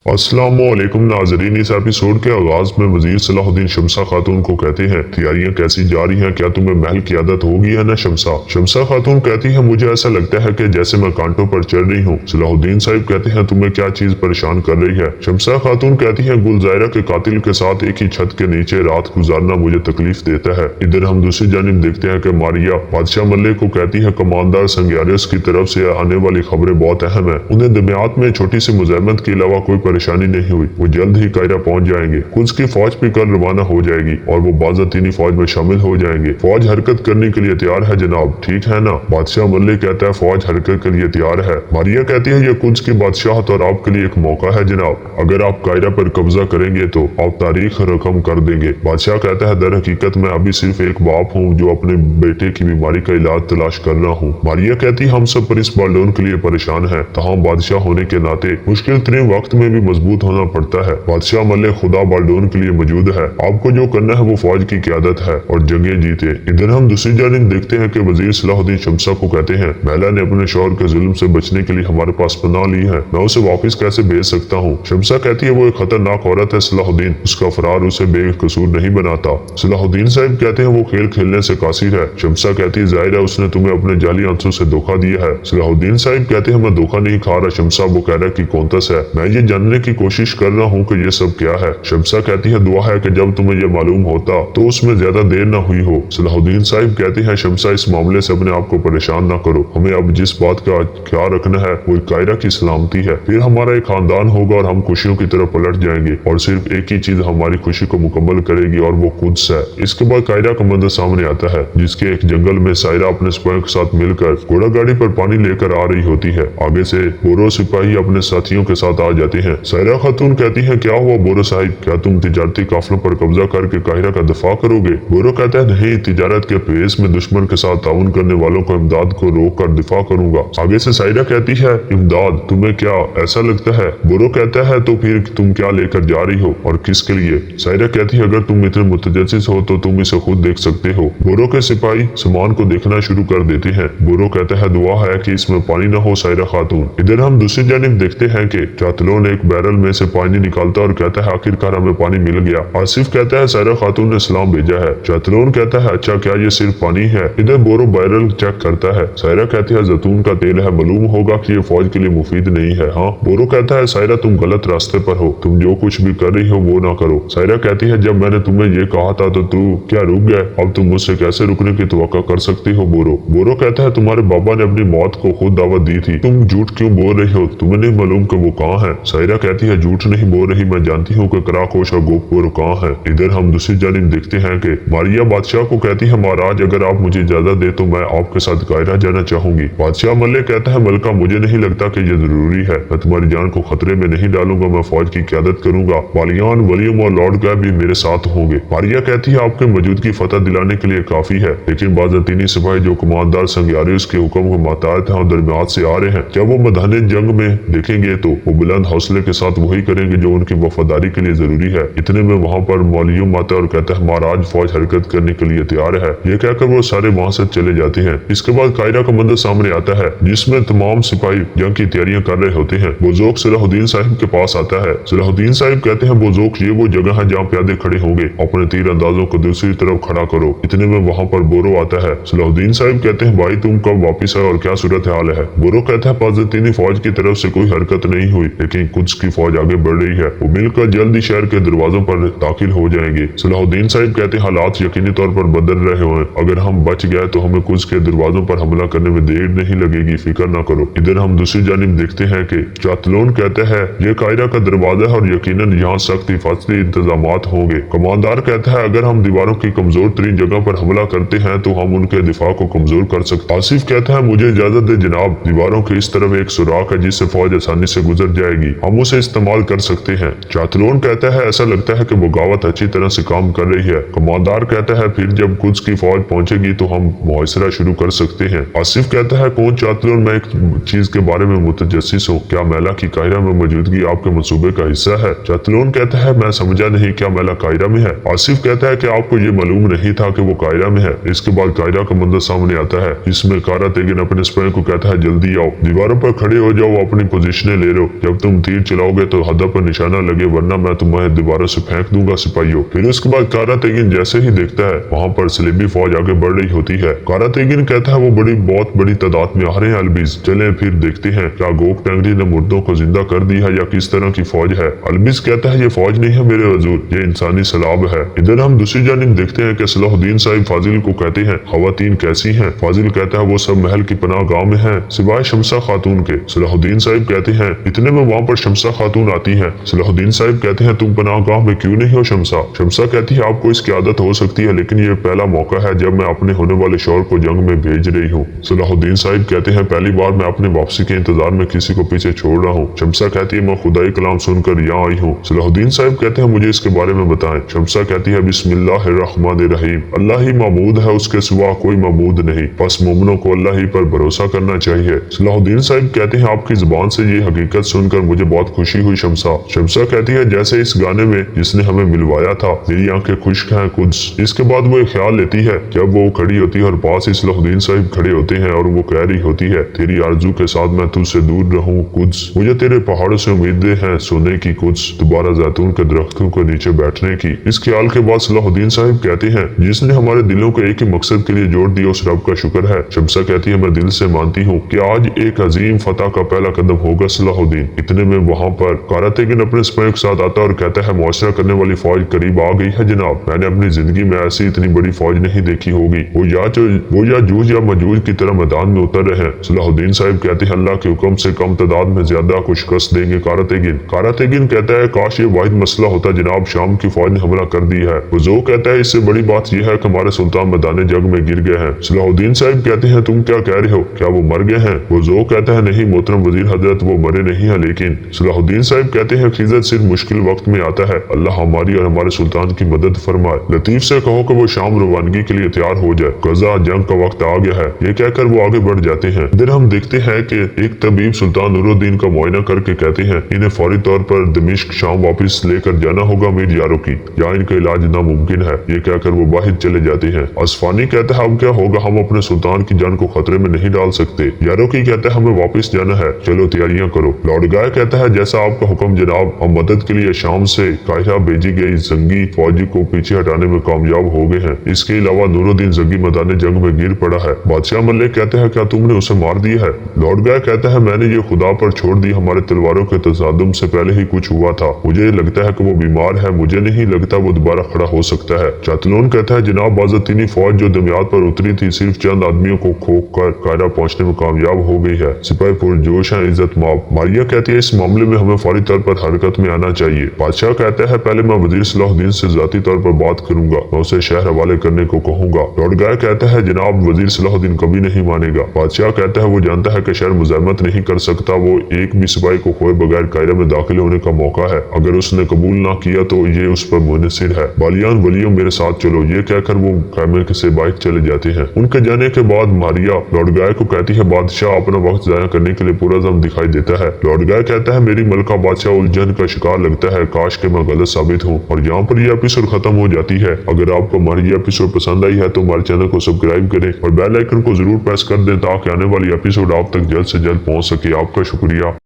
अस्सलामुअलैकुम नाज़रीन। इस एपिसोड के आगाज में वजीर सलाहुद्दीन शमसा खातून को कहते हैं, तैयारियां कैसी जा रही हैं? क्या तुम्हें महल की आदत होगी है ना शमसा? शमसा खातून कहती है, मुझे ऐसा लगता है कि जैसे मैं कांटों पर चढ़ रही हूँ। सलाहुद्दीन साहब कहते हैं, तुम्हें क्या चीज परेशान कर रही है? शमसा खातून कहती है, गुलजायरा के कातिल के साथ एक ही छत के नीचे रात गुजारना मुझे तकलीफ देता है। इधर हम दूसरी जानिब देखते हैं कि मारिया बादशाह मल्लिक को कहती है, कमांडर संग्यारियस की तरफ से आने वाली खबरें बहुत अहम है। उन्हें दमियात में छोटी सी मुजामत के अलावा कोई परेशानी नहीं हुई। वो जल्द ही कायरा पहुंच जाएंगे। कुछ की फौज भी कल रवाना हो जाएगी और वो बाज़ातीनी फौज में शामिल हो जाएंगे। फौज हरकत करने के लिए तैयार है जनाब, ठीक है ना? बादशाह मल्लिक कहता है, फौज हरकत के लिए तैयार है। मारिया कहती है, ये कुछ की बादशाहत और आपके लिए एक मौका है जनाब। अगर आप कायरा पर कब्जा करेंगे तो आप तारीख रकम कर देंगे। बादशाह कहता है, दर हकीकत मैं अभी सिर्फ एक बाप हूँ जो अपने बेटे की बीमारी का इलाज तलाश कर रहा हूँ। मारिया कहती है, हम सब पर इस बाल्डोन के लिए परेशान है। तमाम बादशाह होने के नाते मुश्किल तरीन वक्त में भी मजबूत होना पड़ता है। बादशाह मल्लिक खुदा बाल्डोन के लिए मौजूद है। आपको जो करना है वो फौज की क़यादत है और जंगें जीते। इधर हम दूसरी जानिब देखते हैं कि वजीर सलाहुद्दीन शमसा को कहते हैं, मैला ने अपने शौहर के जुल्म से बचने के लिए हमारे पास पनाह ली है। मैं उसे वापस कैसे भेज सकता हूँ? शमसा कहती है, वो एक खतरनाक औरत है सलाहुद्दीन, उसका फरार उसे बेकसूर नहीं बनाता। सलाहुद्दीन साहब कहते हैं, वो खेल खेलने से कासिर है। शमसा कहती है, जाहिर है उसने तुम्हें अपने जाली आंसू से धोखा दिया है। सलाहुद्दीन साहब कहते हैं, मैं धोखा नहीं खा रहा शमसा, वो कह रहा कि कौनतस है। मैं ये जानने की कोशिश कर रहा हूँ कि ये सब क्या है। शमसा कहती है, दुआ है कि जब तुम्हें ये मालूम होता तो उसमें ज्यादा देर न हुई हो। सलाहुद्दीन साहब कहते हैं, शमसा इस मामले से अपने आप को परेशान न करो। हमें अब जिस बात का ख्याल रखना है वो कायरा की सलामती है। फिर हमारा एक खानदान होगा और हम खुशियों की तरफ पलट जाएंगे और सिर्फ एक ही चीज हमारी खुशी को मुकम्मल करेगी और वो कुद्स है। इसके बाद कायरा का मंजर सामने आता है, जिसके एक जंगल में सायरा अपने सिपाहियों के साथ मिलकर घोड़ा गाड़ी पर पानी लेकर आ रही होती है। आगे से बोरो सिपाही अपने साथियों के साथ आ जाते हैं। सायरा खातून कहती है, क्या हुआ बोरो साहिब, क्या तुम तिजारती काफिलों पर कब्जा करके काहिरा का दफा करोगे? बोरो कहता है, नहीं, तिजारत के पेश में दुश्मन के साथ ताउन करने वालों को इमदाद को रोक कर दिफा करूंगा। आगे से सायरा कहती है, इमदाद, तुम्हें क्या ऐसा लगता है? बोरो कहता है, तो फिर तुम क्या लेकर जा रही हो और किसके लिए? सायरा कहती है, अगर तुम इतने मुतजस्सिस हो तो तुम इसे खुद देख सकते हो। बोरो के सिपाही सामान को देखना शुरू कर देते हैं। बोरो कहता है, दुआ है कि इसमें पानी न हो सायरा खातून। इधर हम दूसरी जानिब देखते हैं कि चातलों ने एक बैरल में से पानी निकालता और कहता है, आखिरकार हमें पानी मिल गया। आसिफ कहता है, सायरा खातून ने सलाम भेजा है। चातलोन कहता है, अच्छा, क्या ये सिर्फ पानी है? इधर बोरो बैरल चेक करता है। सायरा कहती है, जैतून का तेल है, मालूम होगा कि ये फौज के लिए मुफीद नहीं है। हाँ। बोरो कहता है, सायरा तुम गलत रास्ते पर हो, तुम जो कुछ भी कर रही हो वो ना करो। सायरा कहती है, जब मैंने तुम्हें ये कहा था तो तू क्या रुक गए? अब तुम मुझसे कैसे रुकने की तवक्का कर सकती हो? बोरो कहता है, तुम्हारे बाबा ने अपनी मौत को खुद दावत दी थी, तुम झूठ क्यों बोल रही हो? तुम्हें नहीं मालूम कि वो कहाँ है? सायरा कहती है, झूठ नहीं बोल रही, मैं जानती हूँ कि कराकोश और गोपुर कहाँ है। इधर हम दूसरी जानिब देखते हैं कि मारिया बादशाह को कहती है, महाराज, अगर आप मुझे इजाजत दे तो मैं आपके साथ कायरा जाना चाहूंगी। बादशाह मल्लिक कहता है, मलका, मुझे नहीं लगता कि ये जरूरी है। मैं तुम्हारी जान को खतरे में नहीं डालूंगा, मैं फौज की क्यादत करूंगा। बालियान, वलीम और लॉर्ड गैब भी मेरे साथ होंगे। मारिया कहती है, आपके मौजूदगी फतह दिलाने के लिए काफी है, लेकिन बाज़ातीनी सिपाही जो कमांडर संग्यारियस के हुक्म को माताहत है और दरमियात से आ रहे हैं, जब वो मैदान जंग में देखेंगे तो वो बुलंद हौसले के साथ वही करेंगे जो उनकी वफादारी के लिए जरूरी है। इतने में वहाँ पर मौलियम आता और कहता है, महाराज, फौज हरकत करने के लिए तैयार है। ये कहकर वो सारे वहाँ से चले जाते हैं। इसके बाद कायरा का मंजर सामने आता है, जिसमें तमाम सिपाही जंग की तैयारियां कर रहे होते हैं। बुज़ुर्ग सलाहुद्दीन साहब के पास आता है। सलाहुद्दीन साहब कहते हैं, बुज़ुर्ग, ये वो जगह है जहाँ प्यादे खड़े होंगे, अपने तीर अंदाजों को दूसरी तरफ खड़ा करो। इतने में वहाँ पर बोरो आता है। सलाहुद्दीन साहब कहते हैं, भाई, तुम कब वापिस आए और क्या सूरत हाल है? बोरो कहता है, बाज़ातीनी फौज की तरफ से कोई हरकत नहीं हुई, लेकिन कुछ की फौज आगे बढ़ रही है। वो मिलकर जल्दी शहर के दरवाजों पर दाखिल हो जाएंगे। सलाहुद्दीन साहब कहते हैं, हालात यकीनी तौर पर बदल रहे हैं, अगर हम बच गए तो हमें कुछ के दरवाजों पर हमला करने में देर नहीं लगेगी, फिक्र न करो। इधर हम दूसरी जानिब देखते हैं कि चातलोन कहते हैं, ये कायरा का दरवाजा है और यकीनन यहाँ सख्त हिफाजती इंतजामात होंगे। कमांडर कहता है, अगर हम दीवारों की कमजोर तरीन जगह पर हमला करते हैं तो हम उनके दिफा को कमजोर कर सकते। आसिफ कहता है, मुझे इजाजत दे जनाब, दीवारों के इस तरफ एक सुराख है जिससे फौज आसानी से गुजर जाएगी, हम उसे इस्तेमाल कर सकते हैं। चातलोन कहता है, ऐसा लगता है कि बगावत अच्छी तरह से काम कर रही है। कमांडर कहता है, फिर जब कुछ की फौज पहुंचेगी तो हम मुआसरा शुरू कर सकते हैं। आसिफ कहता है, कौन चातलोन, मैं एक चीज के बारे में मुतजस्सिस हूँ, क्या मैला की कायरा में मौजूदगी आपके मंसूबे का हिस्सा है? चातलोन कहता है, मैं समझा नहीं, क्या मैला कायरा में है? आसिफ कहता है कि आपको ये मालूम नहीं था कि वो कायरा में है। इसके बाद कायरा का मंजर सामने आता है, जिसमें कारा तेगिन अपने सिपाही को कहता है, जल्दी आओ, दीवारों पर खड़े हो जाओ, अपनी पोजीशनें ले लो। जब तुम तीर चलाओगे तो हदफ पर निशाना लगे, वरना मैं तुम्हें दोबारा से फेंक दूंगा सिपाहियों। फिर उसके बाद कारा तेगिन जैसे ही देखता है वहाँ पर सलीबी फौज आगे बढ़ रही होती है। कारा तेगिन कहता है वो बहुत बड़ी तादाद में आ रहे हैं अलबिज, चले फिर देखते हैं क्या गोक टेंगरी ने मुर्दों को जिंदा कर दिया है या किस तरह की फौज है। अलबिज कहता है ये फौज नहीं है मेरे हजूर, ये इंसानी सलाब है। इधर हम दूसरी जानिब देखते हैं कि सलाहुद्दीन साहिब फाजिल को कहते हैं खवातीन कैसी हैं। फाजिल कहता है वो सब महल की पनाह गाँव में है सिवाय शमसा खातून के। सलाहुद्दीन साहिब कहते हैं इतने में वहाँ पर शमसा खातून आती है। सलाहुद्दीन साहिब कहते हैं तुम पनाह गाँव में क्यों नहीं हो शमसा। शमसा कहती है आपको इसकी आदत हो सकती है, लेकिन ये पहला मौका है जब मैं अपने होने वाले शौहर को जंग में भेज रही हूँ। सलाहुद्दीन साहिब कहते हैं पहली बार मैं अपने वापसी के इंतजार में किसी को पीछे छोड़ रहा हूँ। शमसा कहती है मैं खुदाई कलाम सुनकर यहाँ आई हूँ। सलाहुद्दीन साहिब कहते हैं मुझे इसके बारे में बताएं। शमसा कहती है बिस्मिल्लाहिर्रहमानिर्रहीम, अल्लाह ही मामूद है, उसके सिवा कोई मामूद नहीं, बस मोमिनों को अल्लाह ही पर भरोसा करना चाहिए। सलाहुद्दीन साहिब कहते हैं आपकी जुबान से ये हकीकत सुनकर मुझे बहुत खुशी हुई शमसा। शमसा कहती है जैसे इस गाने में जिसने हमें मिलवाया था, मेरी आंखें खुश्क हैं कुछ। इसके बाद वो एक ख्याल लेती है जब वो खड़ी होती है और पास ही सलाहुद्दीन साहिब खड़े होते हैं और वो कह रही होती है तेरी आरजू के साथ मैं तुझसे दूर रहूं कुछ, मुझे तेरे पहाड़ों से उम्मीदें हैं सोने की कुछ, दोबारा जैतून के दरख्तों के नीचे बैठने की। इस ख्याल के बाद सलाहुद्दीन साहिब कहते हैं जिसने हमारे दिलों को एक ही मकसद के लिए जोड़ दिया उस रब का शुक्र है। शमसा कहती है मैं दिल से मानती हूँ कि आज एक अजीम फतह का पहला कदम होगा सलाहुद्दीन। इतने में वहाँ पर कारा तेगिन अपने सिपाहियों के साथ आता और कहता है मुआशरा करने वाली फौज करीब आ गई है जनाब, मैंने अपनी जिंदगी में ऐसी इतनी बड़ी फौज नहीं देखी होगी। वो या जूझ या मजूज की तरह मैदान में उतर रहे हैं। सलाहुद्दीन साहिब कहते हैं अल्लाह के हुक्म से कम तादाद में ज्यादा को शिकस्त देंगे कारा तेगिन। कारा तेगिन कहता है काश ये वाहिद मसला होता जनाब, शाम की फौज ने हमला कर दी है। वो कहता है इससे बड़ी बात यह है कि हमारे सुल्तान मैदान जंग में गिर गए हैं। सलाहुद्दीन साहिब कहते हैं तुम क्या कह रहे हो, क्या वो मर गए हैं। वो कहता है नहीं मोहतरम वजीर हजरत, वो मरे नहीं है। लेकिन सलाहुद्दीन साहिब कहते हैं खिजत सिर्फ मुश्किल वक्त में आता है, अल्लाह हमारी और हमारे सुल्तान की मदद फरमाए। लतीफ से कहो कि वो शाम रवानगी के लिए तैयार हो जाए, गजा जंग का वक्त आ गया है। ये कहकर वो आगे बढ़ जाते हैं। इधर हम देखते हैं कि एक तबीब सुल्तान नूरुद्दीन का मुआयना करके कहते हैं इन्हें फौरी तौर पर दमिश्क शाम वापस लेकर जाना होगा अमीर यारों की, या इनका इलाज नामुमकिन है। ये कहकर वो बाहर चले जाते हैं। असफानी कहता है अब क्या होगा, हम अपने सुल्तान की जान को खतरे में नहीं डाल सकते। यारों की कहता है हमें वापस जाना है, चलो तैयारियां करो। लॉर्ड गाय कहता है जैसा आपका हुक्म जनाब, हम मदद के लिए शाम से काहिरा भेजी गई जंगी फौजी को पीछे हटाने में कामयाब हो गए हैं। इसके अलावा नूरुद्दीन जंगी मैदान जंग में गिर पड़ा है। बादशाह मलिक कहते हैं क्या तुमने उसे मार दिया है। लॉर्ड गाय कहता है मैंने ये खुदा पर छोड़ दी, हमारे तलवारों के तसादुम से पहले ही कुछ हुआ था। मुझे लगता है कि वो बीमार है, मुझे नहीं लगता वो दोबारा खड़ा हो सकता है। चातलून कहता है जनाब बाज़तीनी फौज जो दमियात पर उतरी थी सिर्फ चंद आदमियों को खोक कर कायरा पहुंचने में कामयाब हो गई है। सिपाही पुरजोश है, इज्जत माब। मारिया कहती है इस मामले में हमें फौरी तौर पर हरकत में आना चाहिए। बादशाह कहता है पहले मैं वजीर सलाहुद्दीन से जाती तौर पर बात करूंगा, मैं उसे शहर हवाले करने को कहूंगा। लॉर्ड गाय कहता है जनाब वजीर सलाहुद्दीन कभी नहीं मानेगा। बादशाह कहता है वो जानता है कि शहर मुजामत नहीं कर सकता, वो एक भी सिपाही को खोए बगैर कायरा में दाखिल होने का मौका है, अगर उसने कबूल ना किया तो ये उस पर मुनसिर है। बालियान वलियों मेरे साथ चलो। ये कहकर वो खैमे से बाहर चले जाते हैं। उनके जाने के बाद मारिया लॉर्ड गाय को कहती है बादशाह अपना वक्त जाया करने के लिए पूरा दम दिखाई देता है। लॉर्ड गाय कहता है मेरी मलका बादशाह उलझन का शिकार लगता है, काश के मैं गलत साबित हूँ। और यहाँ पर यह एपिसोड खत्म हो जाती है। अगर आपको हमारी ये एपिसोड पसंद आई है तो हमारे चैनल को सब्सक्राइब करें और बेल आइकन को जरूर प्रेस कर दें ताकि आने वाली एपिसोड आप तक जल्द से जल्द पहुँच सके। आपका शुक्रिया।